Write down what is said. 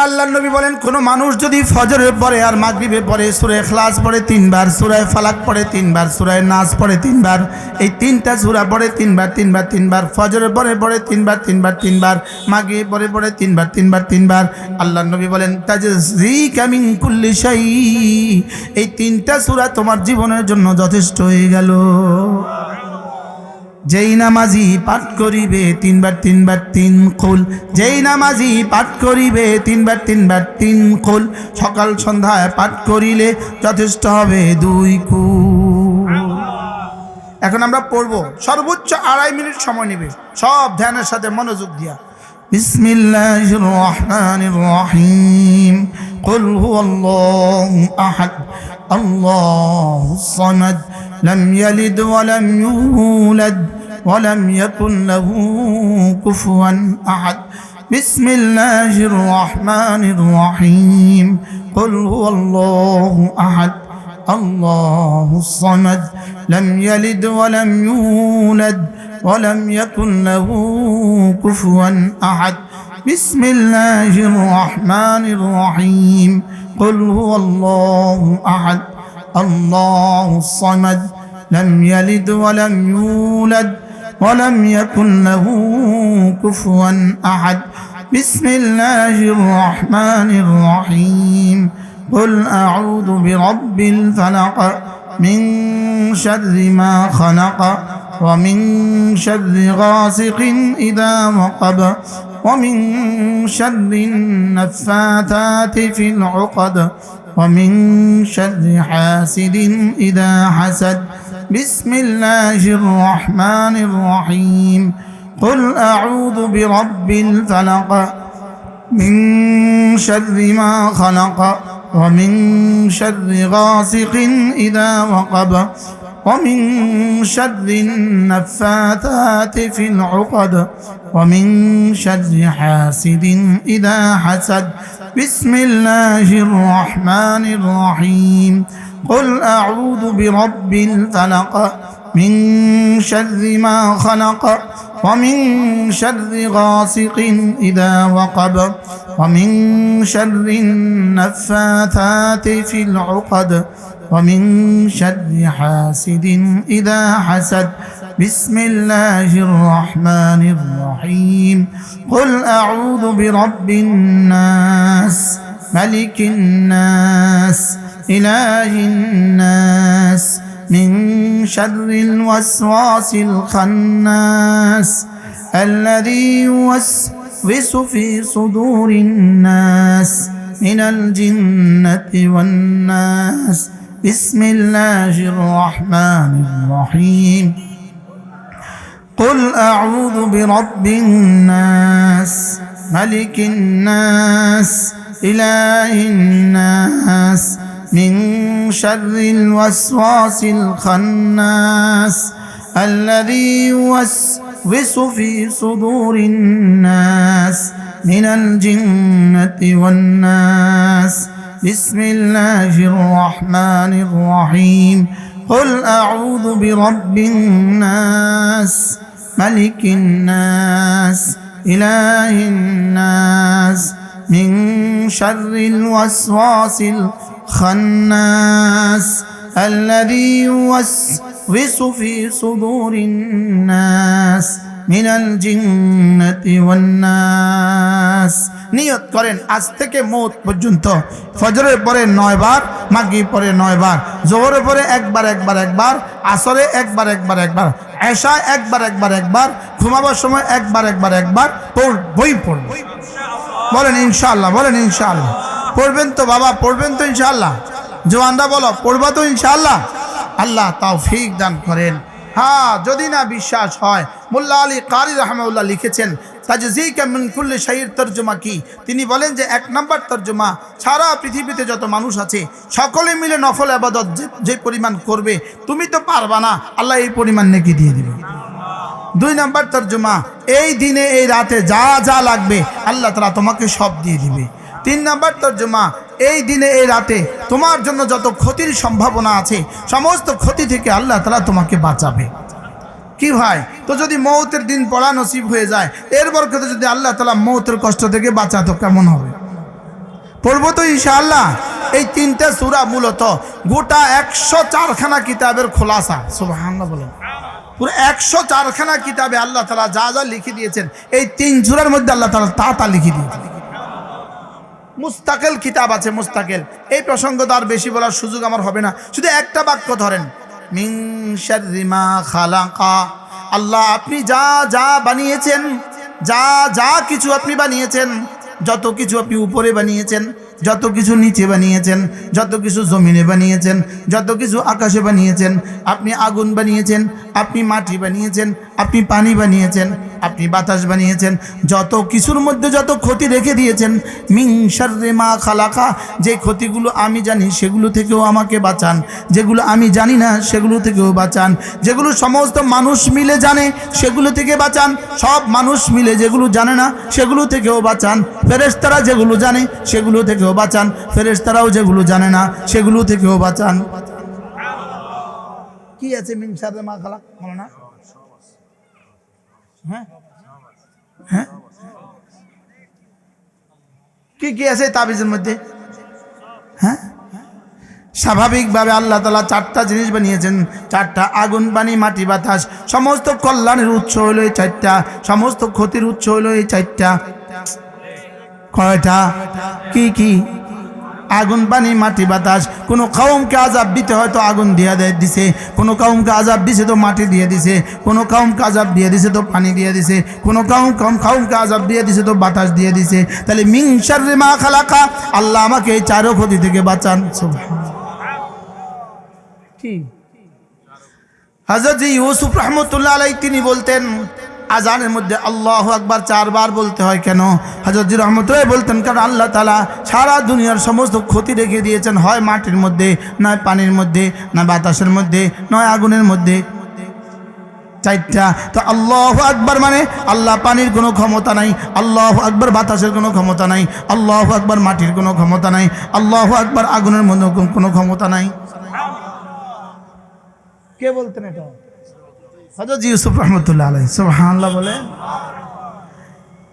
আল্লাহর নবী বলেন কোন মানুষ যদি ফজরের পরে আর মাগরিবের পরে সূরা ইখলাস পড়ে 3 বার, সূরা ফালাক পড়ে 3 বার, সূরা নাস পড়ে 3 বার, এই তিনটা সূরা পড়ে 3 বার 3 বার 3 বার, ফজরের পরে পড়ে 3 বার 3 বার 3 বার, মাগরিবের পরে পড়ে 3 বার 3 বার 3 বার, আল্লাহর নবী বলেন তাজজিকা মিন কুল্লি শাই, এই তিনটা সূরা তোমার জীবনের জন্য যথেষ্ট হয়ে গেল। যেই নামাজি পাঠ করিবে 3 বার 3 বার 3 কুল, যেই নামাজি পাঠ করিবে 3 বার 3 বার 3 কুল, সকাল সন্ধ্যায় পাঠ করিলে যথেষ্ট হবে 2 কুল। এখন আমরা পড়ব, সর্বোচ্চ 2.5 মিনিট সময় নেবে, সব ধ্যানের সাথে মনোযোগ দিয়া। বিসমিল্লাহির রহমানির রহিম, কুল হুয়াল্লাহু আহাদ আল্লাহুস সামাদ লাম ইয়ালিদ ওয়া লাম ইউলাদ ولم يكن له كفوا أحد بسم الله الرحمن الرحيم قل هو الله أحد الله الصمد لم يلد ولم يولد ولم يكن له كفوا أحد بسم الله الرحمن الرحيم قل هو الله أحد الله الصمد لم يلد ولم يولد ولم يكن له كفوا أحد بسم الله الرحمن الرحيم قل أعوذ برب الفلق من شر ما خلق ومن شر غاسق إذا وقب ومن شر النفاثات في العقد ومن شر حاسد إذا حسد بسم الله الرحمن الرحيم قل أعوذ برب الفلق من شر ما خلق ومن شر غاسق إذا وقب ومن شر النفاثات في العقد ومن شر حاسد إذا حسد بسم الله الرحمن الرحيم قل أعوذ برب الفلق من شر ما خلق ومن شر غاسق إذا وقب ومن شر النفاثات في العقد ومن شر حاسد إذا حسد بسم الله الرحمن الرحيم قل أعوذ برب الناس ملك الناس إله الناس من شر الوسواس الخناس الذي يوسوس في صدور الناس من الجنة والناس بسم الله الرحمن الرحيم قل أعوذ برب الناس ملك الناس إله الناس من شر الوسواس الخناس الذي يوسوس في صدور الناس من الجنة والناس بسم الله الرحمن الرحيم قل أعوذ برب الناس ملك الناس إله الناس من شر الوسواس الخناس الذي يوسوس في صدور الناس من الجنة والناس নিয়ত করেন আজ থেকে মওত পর্যন্ত ফজরের পরে 9 বার, মাগরিব পরে 9 বার, জোহরের পরে একবার একবার একবার, আসরে একবার একবার একবার, এশা একবার একবার একবার, ঘুমাবার সময় একবার একবার একবার পড়বই পড়ব। বলেন ইনশাআল্লাহ, বলেন ইনশাআল্লাহ। পড়বেন তো বাবা, পড়বেন তো ইনশাআল্লাহ। জওয়ানরা বলো পড়বা তো ইনশাআল্লাহ। আল্লাহ তৌফিক দান করেন। হ্যাঁ, যদি না বিশ্বাস হয়, মোল্লা আলী কারি রাহমাহুল্লাহ লিখেছেন তাজজিকা মিন কুল্লি শাইইর তরজমা কি, তিনি বলেন যে 1 নম্বর তরজমা, সারা পৃথিবীতে যত মানুষ আছে সকলে মিলে নফল ইবাদত যে পরিমাণ করবে তুমি তো পারবা না, আল্লাহ এই পরিমাণ নেকি দিয়ে দিবে। 2 নম্বর তরজমা, এই দিনে এই রাতে যা যা লাগবে আল্লাহ তাআলা তোমাকে সব দিয়ে দিবে। 3 নম্বর তরজমা, এই দিনে এই রাতে তোমার জন্য যত ক্ষতির সম্ভাবনা আছে সমস্ত ক্ষতি থেকে আল্লাহ তাআলা তোমাকে বাঁচাবে। কি ভাই, তো যদি মওতের দিন পড়া নসিব হয়ে যায়, এর বরকতে যদি আল্লাহ তাআলা মওতের কষ্ট থেকে বাঁচাতো কেমন হবে? পড়বো তো ইনশাআল্লাহ। এই তিনটা সূরা মূলত গোটা 104খানা কিতাবের খোলাসা। সুবহানাল্লাহ বলেন। পুরো 104খানা কিতাবে আল্লাহ তাআলা যা যা লিখে দিয়েছেন এই 3 সূরার মধ্যে আল্লাহ তাআলা তা লিখে দিয়েছেন। মুস্তাকিল কিতাব আছে, মুস্তাকিল। এই প্রসঙ্গ তো আর বেশি বলার সুযোগ আমার হবে না, শুধু একটা বাক্য ধরেন, মিন শাররি মা খালাকা। আল্লাহ আপনি যা যা বানিয়েছেন, যা যা কিছু আপনি বানিয়েছেন, যত কিছু আপনি উপরে বানিয়েছেন, যত কিছু নিচে বানিয়েছেন, যত কিছু জমিনে বানিয়েছেন, যত কিছু আকাশে বানিয়েছেন, আপনি আগুন বানিয়েছেন, আপনি মাটি বানিয়েছেন, আপনি পানি বানিয়েছেন, আপনি বাতাস বানিয়েছেন, যত কিছুর মধ্যে যত ক্ষতি রেখে দিয়েছেন, মিন শাররি মা খালাকা, যে ক্ষতিগুলো আমি জানি সেগুলো থেকেও আমাকে বাঁচান, যেগুলো আমি জানি না সেগুলো থেকেও বাঁচান, যেগুলো সমস্ত মানুষ মিলে জানে সেগুলো থেকে বাঁচান, সব মানুষ মিলে যেগুলো জানে না সেগুলো থেকেও বাঁচান, ফেরেশতারা যেগুলো জানে সেগুলো থেকেও বাঁচান, ফেরেশতারাও যেগুলো জানে না সেগুলো থেকেও বাঁচান। কি আছে মিন শাররি মা খালাক বলো না? হ্যাঁ হ্যাঁ, কি কি আছে তাবিজের মধ্যে? হ্যাঁ, স্বাভাবিকভাবে আল্লাহ তাআলা 4টা জিনিস বানিয়েছেন, 4টা, আগুন, পানি, মাটি, বাতাস। সমস্ত কল্যাণের উৎস হলো এই 4টা, সমস্ত ক্ষতির উৎস হলো এই 4টা। কয়টা? কি কি? আগুন, পানি, মাটি, বাতাস। কোনো কওমকে আযাব দিতে হয়তো আগুন দিয়ে দিছে, কোনো কওমকে আযাব দিছে তো মাটি দিয়ে দিছে, কোনো কওমকে আযাব দিয়ে দিছে তো পানি দিয়ে দিছে, কোনো কওমকে আযাব দিয়ে দিছে তো বাতাস দিয়ে দিছে। তাহলে মিন শাররি মা খালাকা, আল্লাহ আমাকে এই 4 ক্ষতি থেকে বাঁচান। সুবহানাল্লাহ। কি হযরত ইউসুফ রাহমাতুল্লাহ আলাইহি তিনি বলতেন আজানের মধ্যে আল্লাহু আকবার 4 বার বলতে হয় কেন? হযরত রহমতুল্লাহ বলতেন কারণ আল্লাহ তাআলা সারা দুনিয়ার সমস্ত ক্ষতি রেখে দিয়েছেন, হয় মাটির মধ্যে, নয় পানির মধ্যে, না বাতাসের মধ্যে, নয় আগুনের মধ্যে। 4টা। তো আল্লাহু আকবার মানে আল্লাহ পানির কোনো ক্ষমতা নাই, আল্লাহু আকবার বাতাসের কোনো ক্ষমতা নাই, আল্লাহু আকবার মাটির কোনো ক্ষমতা নাই, আল্লাহু আকবার আগুনের মধ্যে কোনো ক্ষমতা নাই। কে বলতেন এটা? হযরত ইউসুফ রাহমাতুল্লাহ আলাইহি। সুবহানাল্লাহ বলে।